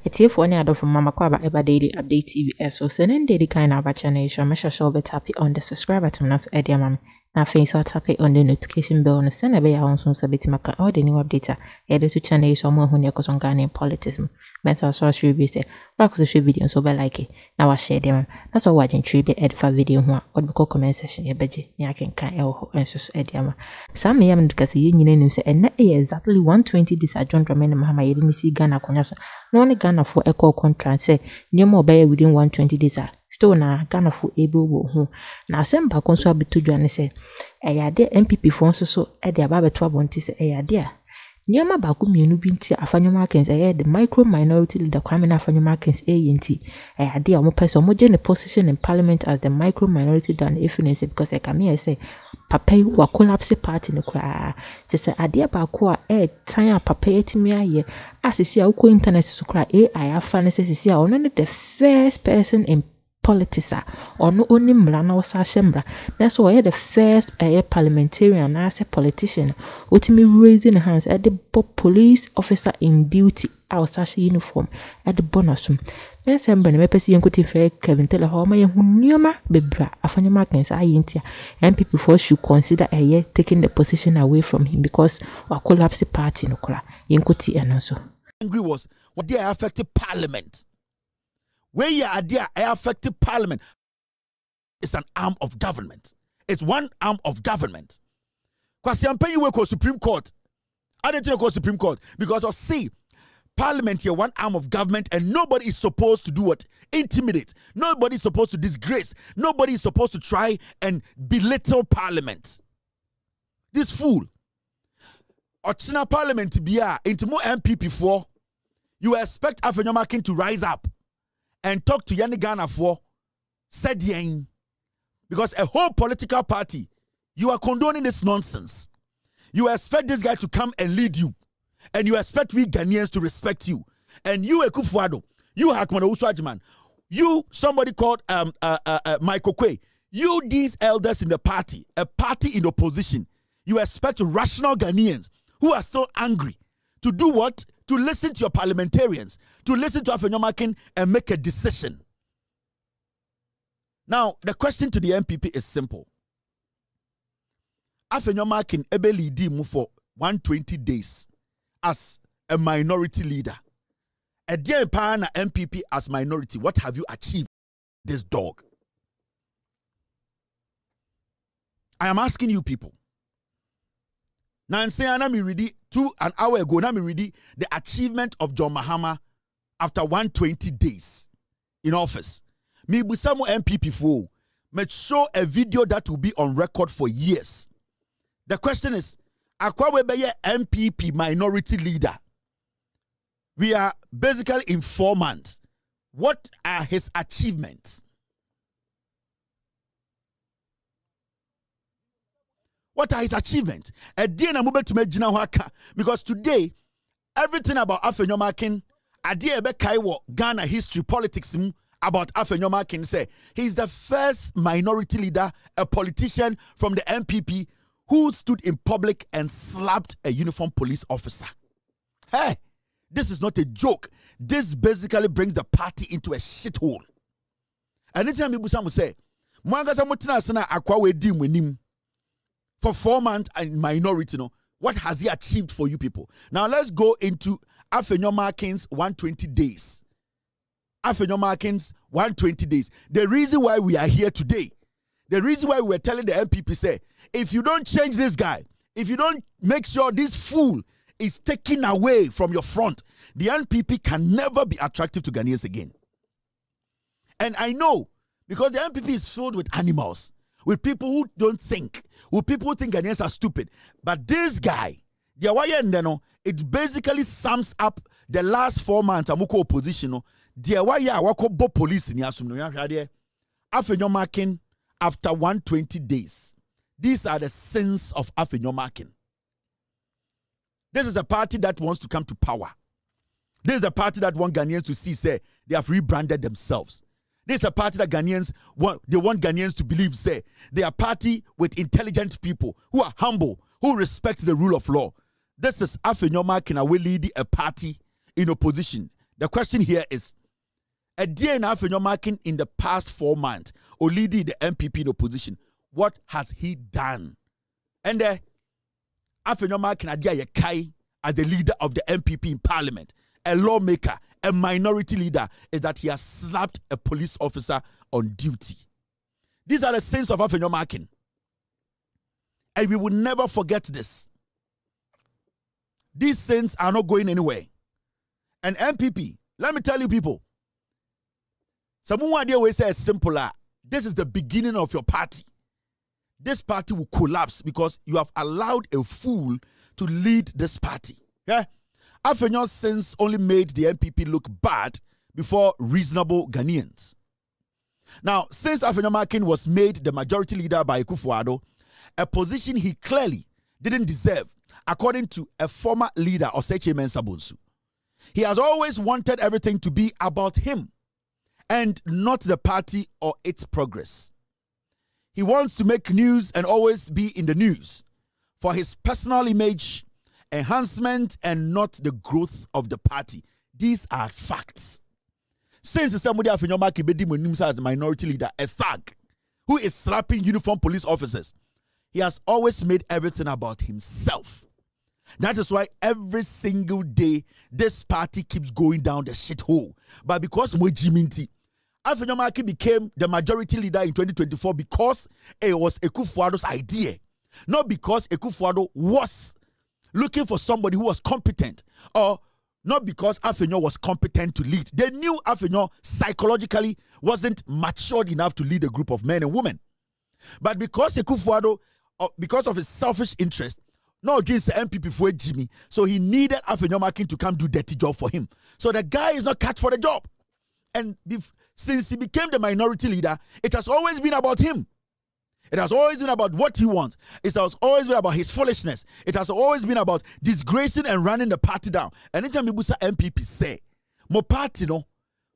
It's here for any other from Mama Kwaba Eba Daily Update TV. So send in daily kind of a channel. So make sure be tap on the subscribe button. Now, Eddie Mama. Now, face or tap on the notification bell. And send a bell on some subject maka all the new updates. Edit to channel so more when you on Ghana politics. Mental source review say. Like to share video so be like it. Now I share them. That's all watching tree be edit for video one or the comment section. Your budget. Ya can el and so Eddie Mama. Some may have because you name say and exactly 120 this a John Dramani Mahama yedini see Ghana konyaso. No one Ghana for equal contract say near more by within 120 days. Still na Ghana for able wo na asem ba konso abeto dwane se eyade NPP fo nso so e de aba beto abonti se eyade a niema ba ku mienu bi nti Afenyo Markins the micro minority leader Kwame na Afenyo Markins yenti eyade a mo pese mo je ne position in parliament as the micro minority than Afenyo because I come here say papa wa collapse party ne kura se ade ba ko a tan a papa etimi aye asisi a uko internet so kura AI afa ne se sisi a ono ne the first person in politics or no only mlana was shembra. That's why the first parliamentarian as a politician ultimately raising hands at the police officer in duty our sash uniform at the bonusum. Then somebody may perceive Kelvin tell how my Hunima bebra Afenyo Markins intia and people for should consider a year taking the position away from him because our collapse party no kra yinkuti and also angry was what they affected parliament. Where you are there, affected parliament. It's an arm of government. It's one arm of government. Because I'm paying you go Supreme Court. I didn't go Supreme Court because of see parliament here, one arm of government, and nobody is supposed to do what? Intimidate. Nobody is supposed to disgrace. Nobody is supposed to try and belittle parliament. This fool. Ochina parliament to be into more NPP for you expect Afenyo Markins to rise up and talk to Yanni Ghana for said yen. Because a whole political party, you are condoning this nonsense. You expect this guy to come and lead you. And you expect we Ghanaians to respect you. And you, Ekufuado, you Hakmana Uswajiman, you, somebody called Michael Quay, you, these elders in the party, a party in opposition, you expect rational Ghanaians who are still angry to do what? To listen to your parliamentarians, to listen to Afenyo Markins and make a decision. Now, the question to the NPP is simple. Afenyo Markins ebe lead mu for 120 days as a minority leader. A dear partner NPP as minority, what have you achieved, this dog? I am asking you people. Now, I'm saying, I'm ready an hour ago, I'm ready the achievement of John Mahama after 120 days in office. Me Busamo NPP for me show a video that will be on record for years. The question is, Akroma NPP minority leader. We are basically in 4 months. What are his achievements? What are his achievements? Because today, everything about Afenyo Markins, Ghana history, politics about Afenyo Markins say he's the first minority leader, a politician from the NPP who stood in public and slapped a uniformed police officer. Hey, this is not a joke. This basically brings the party into a shithole. And anytime people say, for 4 months and minority, what has he achieved for you people? Now let's go into Afenyo Markins 120 days. Afenyo Markins 120 days. The reason why we are here today, the reason why we're telling the NPP say, if you don't change this guy, if you don't make sure this fool is taken away from your front, the NPP can never be attractive to Ghanaians again. And I know, because the NPP is filled with animals, with people who don't think, with people who think Ghanaians are stupid. But this guy, it basically sums up the last 4 months of opposition. Police in Afenyo Markins after 120 days. These are the sins of Afenyo Markins. This is a party that wants to come to power. This is a party that want Ghanaians to see, say, they have rebranded themselves. This is a party that Ghanaians want, they want Ghanaians to believe, say, they are a party with intelligent people who are humble, who respect the rule of law. This is Afenyo Markins will lead a party in opposition. The question here is, a day now Afenyo Markin in the past 4 months, or leading the NPP in opposition, what has he done? And Afenyo Markin adia kai as the leader of the NPP in parliament, a lawmaker, a minority leader, is that he has slapped a police officer on duty. These are the sins of Afenyo Markin. And we will never forget this. These sins are not going anywhere. And NPP, let me tell you people, someone will say simpler. This is the beginning of your party. This party will collapse because you have allowed a fool to lead this party. Yeah? Afenyo's sins only made the NPP look bad before reasonable Ghanaians. Now, since Afenyo Markin was made the majority leader by Akufo-Addo, a position he clearly didn't deserve, according to a former leader, Oseche Mensah-Bonsu. He has always wanted everything to be about him and not the party or its progress. He wants to make news and always be in the news for his personal image, enhancement, and not the growth of the party. These are facts. Since somebody Afenyo Markin as a minority leader, a thug who is slapping uniformed police officers, he has always made everything about himself. That is why every single day this party keeps going down the shithole. But because Mwejiminti, Afenyo Markin became the majority leader in 2024 because it was Akufo-Addo's idea, not because Akufo-Addo was looking for somebody who was competent, or not because Afenyo was competent to lead. They knew Afenyo psychologically wasn't matured enough to lead a group of men and women. But because Akufo-Addo, because of his selfish interest, no against the NPP for Jimmy, so he needed Afenyo Markin to come do dirty job for him. So the guy is not cut for the job. And since he became the minority leader, it has always been about him. It has always been about what he wants. It has always been about his foolishness. It has always been about disgracing and running the party down. Anytime people say NPP say, "Mo party no,"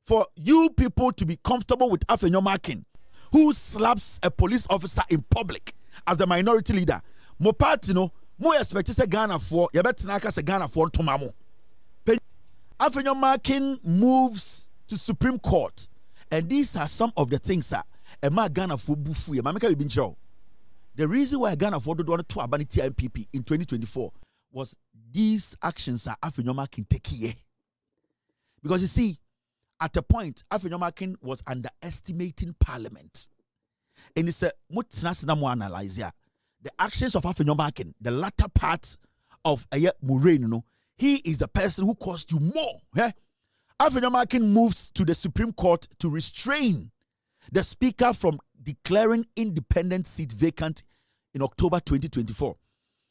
for you people to be comfortable with Afenyo Markin, who slaps a police officer in public as the minority leader, mo party no, mo expect to say Ghana for, you better not say Ghana for tomamo. Afenyo Markin moves to Supreme Court, and these are some of the things that Ghana for bufu. The reason why Ghana for don't want to abaniti NPP in 2024 was these actions are Afenyo Markin take here. Because you see, at a point, Afenyo Markin was underestimating Parliament. And he said, analyze the actions of Afenyo Markin, the latter part of Murray, he is the person who cost you more. Yeah? Afenyo Markin moves to the Supreme Court to restrain the Speaker from declaring independent seat vacant in October 2024.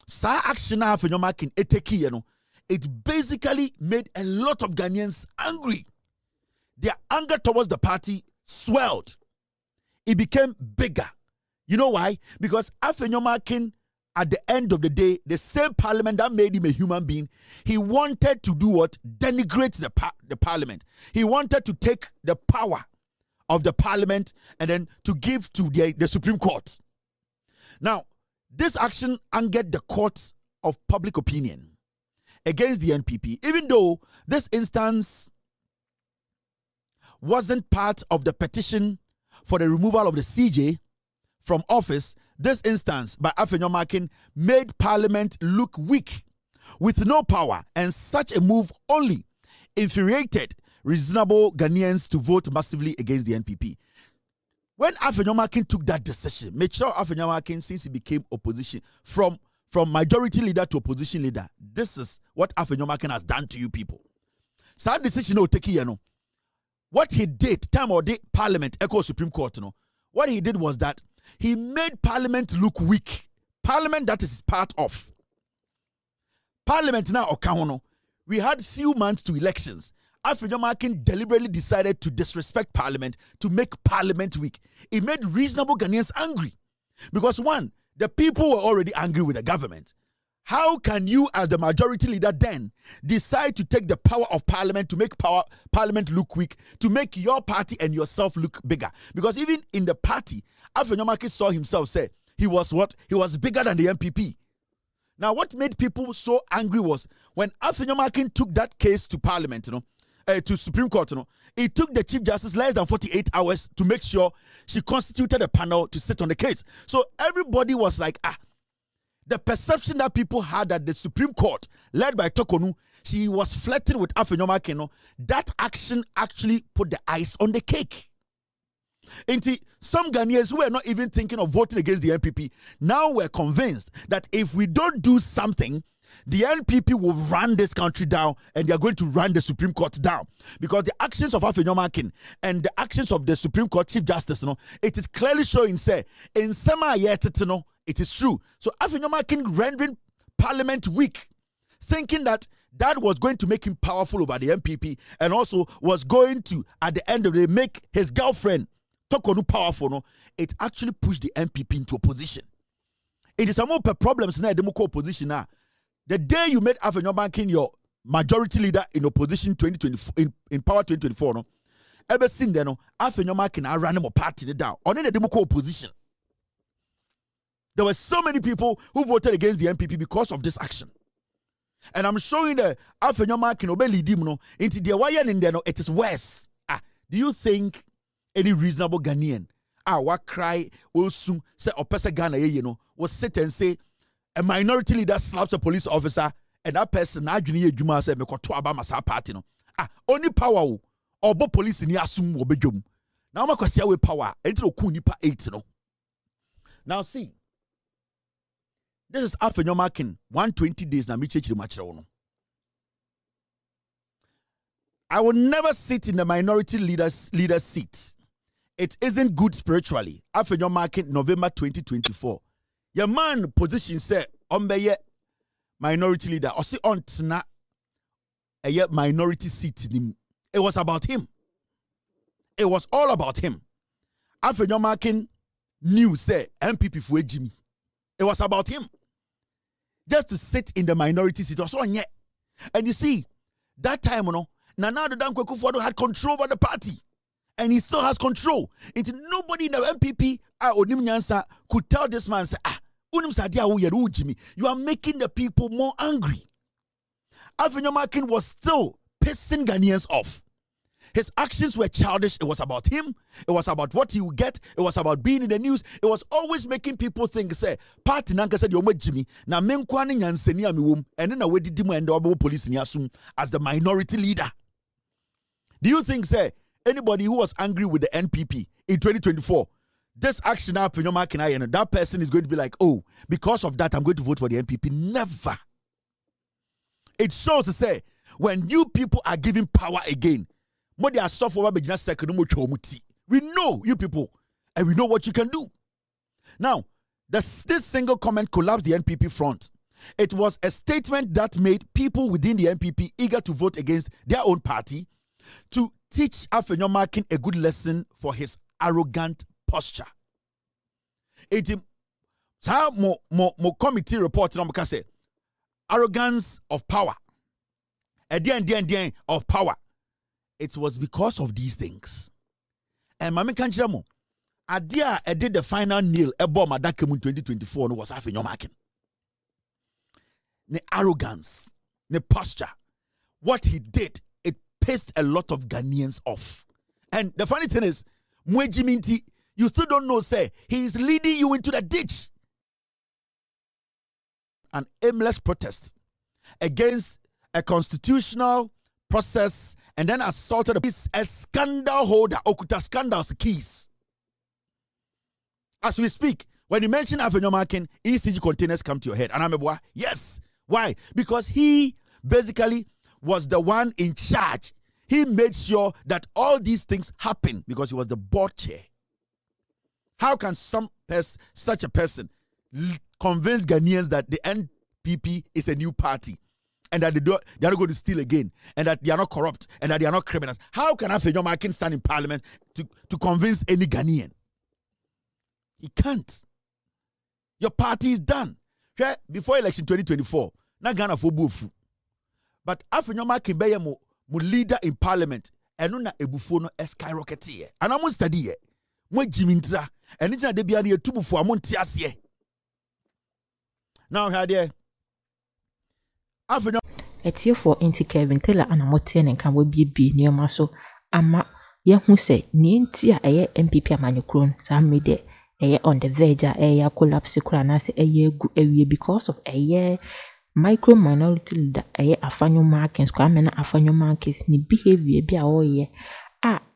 Sa action Afenyo Markin eteki, it basically made a lot of Ghanaians angry. Their anger towards the party swelled. It became bigger. You know why? Because Afenyo Markin, at the end of the day, the same parliament that made him a human being, he wanted to do what? Denigrate the parliament. He wanted to take the power of the parliament and then to give to the Supreme Court. Now, this action angered the court of public opinion against the NPP, even though this instance wasn't part of the petition for the removal of the CJ from office. This instance by Afenyo Markin made Parliament look weak with no power, and such a move only infuriated reasonable Ghanaians to vote massively against the NPP. When Afenyo Markin took that decision, make sure Afenyo Markin, since he became opposition, from majority leader to opposition leader, this is what Afenyo Markin has done to you people. So that decision no take here, no. What he did, time or day, Parliament, echo Supreme Court, no. What he did was that he made Parliament look weak. Parliament that is part of. Parliament now, Okahono, we had few months to elections. Afenyo Markin deliberately decided to disrespect Parliament, to make Parliament weak. It made reasonable Ghanaians angry. Because one, the people were already angry with the government. How can you, as the majority leader then, decide to take the power of Parliament to make Parliament look weak, to make your party and yourself look bigger? Because even in the party, Afenyo Markin saw himself say he was what? He was bigger than the NPP. Now, what made people so angry was when Afenyo Markin took that case to Parliament, to Supreme Court, it took the Chief Justice less than 48 hours to make sure she constituted a panel to sit on the case. So everybody was like, the perception that people had that the Supreme Court, led by Tokonu, she was flirting with Afenyo Markins, that action actually put the ice on the cake. Some Ghanaians who were not even thinking of voting against the NPP now were convinced that if we don't do something, the NPP will run this country down and they are going to run the Supreme Court down. Because the actions of Afenyo Markins and the actions of the Supreme Court Chief Justice, it is clearly showing, say, in Sema yet, it is true. So Afenyo Markins rendering Parliament weak, thinking that that was going to make him powerful over the NPP and also was going to, at the end of the day, make his girlfriend Tokonu powerful. It actually pushed the NPP into opposition. It is some more problems now, the opposition now. The day you made Afenyo Markins your majority leader in opposition 2024 in power 2024, ever since then, Afenyo Markins ran a party down on the Democrat opposition. There were so many people who voted against the NPP because of this action. And I'm showing the Afenyo Markins obey dim into the wire in there. It is worse. Do you think any reasonable Ghanaian what cry will soon say or person Ghana will sit and say a minority leader slaps a police officer and that person na adwene adwuma say me koto aba masa party only power or bo police ni asum wo bedwom now ma kwase we power enti oku nipa 8 no. Now see, this is Afenyo Markins 120 days na me chechiri ma kire wo no. I will never sit in the minority leader's seat. It isn't good spiritually. Afenyo Markins November 2024. Your man position say ombeye minority leader or see on tna a minority seat. It was about him. It was all about him. Afenyo Markins knew say NPP for Jimmy. It was about him. Just to sit in the minority seat or so on. And you see, that time Nana Dankwa Akufo-Addo had control over the party. And he still has control. Nobody in the NPP could tell this man, say, you are making the people more angry. Afenyo Markins was still pissing Ghanaians off. His actions were childish. It was about him. It was about what he would get. It was about being in the news. It was always making people think, say, party nanka said, "Yo Jimmy, na menkwani nyanseni amiwom, and then we did dimo and the police ni assume as the minority leader." Do you think, say, anybody who was angry with the NPP in 2024, this action Afenyo Markins, that person is going to be like, oh, because of that, I'm going to vote for the NPP? Never. It shows to say, when new people are given power again, we know you people, and we know what you can do. Now, this single comment collapsed the NPP front. It was a statement that made people within the NPP eager to vote against their own party, to teach Afenyo Markins a good lesson for his arrogant posture. It more committee report say arrogance of power. Of power. It was because of these things. And Mami Kanchiramo, Adia did the final nail ebo madakemu 2024 was Afenyo Markins. The arrogance, the posture, what he did, it pissed a lot of Ghanaians off. And the funny thing is, Mwejiminti, you still don't know, say, he is leading you into the ditch. An aimless protest against a constitutional process and then assaulted a scandal holder, Okuta scandals keys. As we speak, when you mention Afenyo Markins, ECG containers come to your head. And I'm a yes. Why? Because he basically was the one in charge. He made sure that all these things happen because he was the board chair. How can such a person convince Ghanaians that the NPP is a new party and that they are not going to steal again and that they are not corrupt and that they are not criminals? How can Afenyo Markins stand in parliament to convince any Ghanaian? He can't. Your party is done. Before election 2024, na Ghana for bufu. But Afenyo Markins be mo leader in parliament and na ebufu no skyrocket. And I'm study mo jimintra and it's na de bia na etubufu amonti ase. Now here there Afenyo etie for inti Kelvin tell ana mote ne kan bi nneoma so ama ye hu se ne nti a eye NPP amanyekron sa mede eye on the verge a eye collapse kura na se eye gu ewie because of eye micro minority leader eye Afenyo Markins kwa mena Afenyo Markins ni behavior bi a oye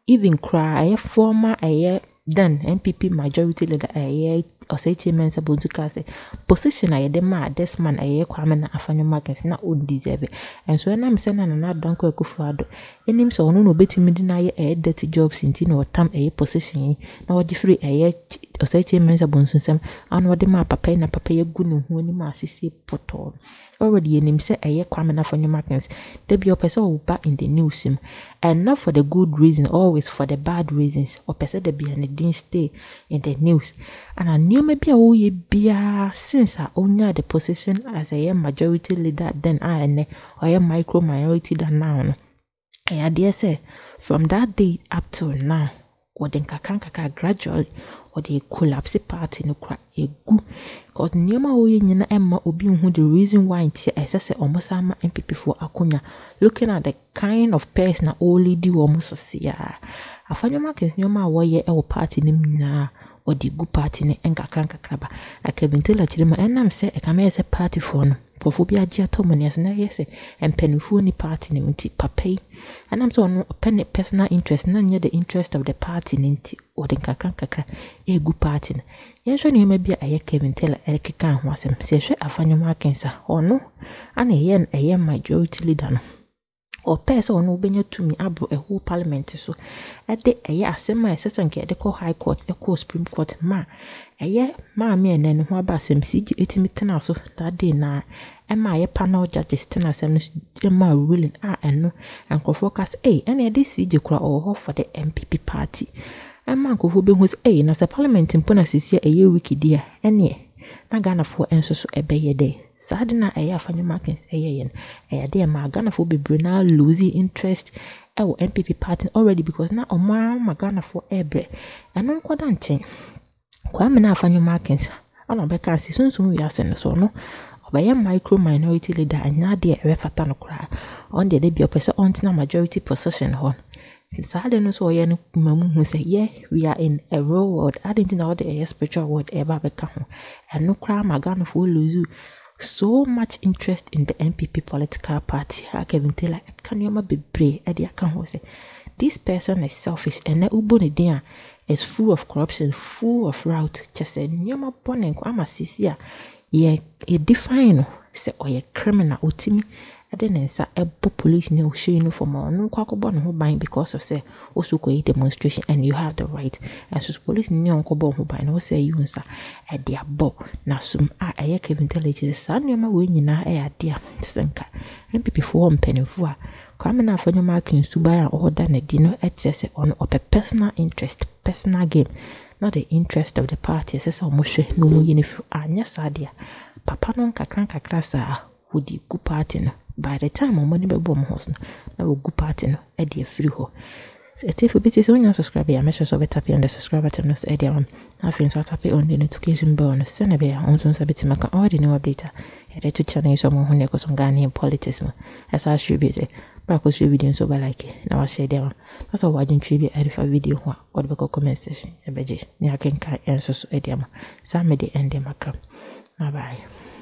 even cry eye former eye then NPP majority leader eye Pȯsiዔiȯn sabuntu kase position aye dem ma this man aye kwame na Afenyo Markins na on deserve and so na me say na donko ekufuado enim so no no betimi di na aye dirty jobs inti na otam aye position na wodi free aye Pȯsiዔiȯn sabuntu sem an wodi ma papa na papa ye gu ne hu ni ma asisi poto already enim say aye kwame na Afenyo Markins they be opesa wo ba in the news and not for the good reason always for the bad reasons opesa de be and didn't stay in the news and I knew maybe a way be since I own the position as a majority leader then I or a micro minority than now. I dare say from that day up till now, or then kakra gradually or the collapse party no cry a good because Nyoma way in Emma obi who the reason why it's say almost ama NPP for Akroma looking at the kind of person only do almost see Afenyo Markins Nyoma way a party name or the good party ne enka kraba Kelvin tell chirima enam se e kama yese party for no phobia gia tomani as na yese empenufu ni party ne mti papai enam so no pen personal interest na nye the interest of the party ne nti or the kakra e good party ne yenhwe ne ma bia aye Kelvin tell keka ho asem se hwe Afenyo Markins ono ana eye majority leader no or person on ubenya to me abro a whole parliament so at the asema assessment get the high court a supreme court ma me and then who about some CG 80 meter so that day na my panel judges ten as ma ruling and no and focus and this CG cry or for the NPP party and man go be who's na as a parliament in pona sisi a year wiki dear and na Ghana for enso so ebeye day sad na Afenyo Markins yen de ma Ghana for bebre na losing interest NPP party already because na ma Ghana for ebre eno nkoda nchen kwa me na Afenyo Markins ana be kan si sunsun wi asen so no obeye micro minority leader anya de fata no kra on de be opese on na majority position hon Sada no so yen mamu who say we are in a real world. I didn't know the spiritual world ever become and no crime Ghana for lose so much interest in the NPP political party. I can tell like can you be brave at the account say this person is selfish and the uboni is full of corruption, full of route. Just say nyoma born and kwama sisia ye define say or ye criminal utimi. Then say a police no show uniform or no kwakobon who buying because of say also go demonstration and you have the right and so police no kwakobon who buy no say you nsa e dia bo na sum a Kelvin intelligence sa nyoma we nyina e adia tsenka NPP for mpenifo a kwame na Afenyo Markins to buy order na di no excess on a personal interest personal game not the interest of the party say so mo hwe no yinifu anya sadia papa no kakra sa wodi good party no by the time money be bom house na we good party no e dey free ho so if you be so you subscribe ya make sure so tap on the subscribe button no e dey on Afenyo tap on the notification bell no send be on so sabiti maka all the new update e dey to channel so mo hune ko so Ghanaian politics mo as I should be say bra ko show video so ba like na wa share dem that's all wajin twi be edifa video ho or be ko comment section e beje ni akenka enso so e dey ma sa me dey end dem akram bye bye.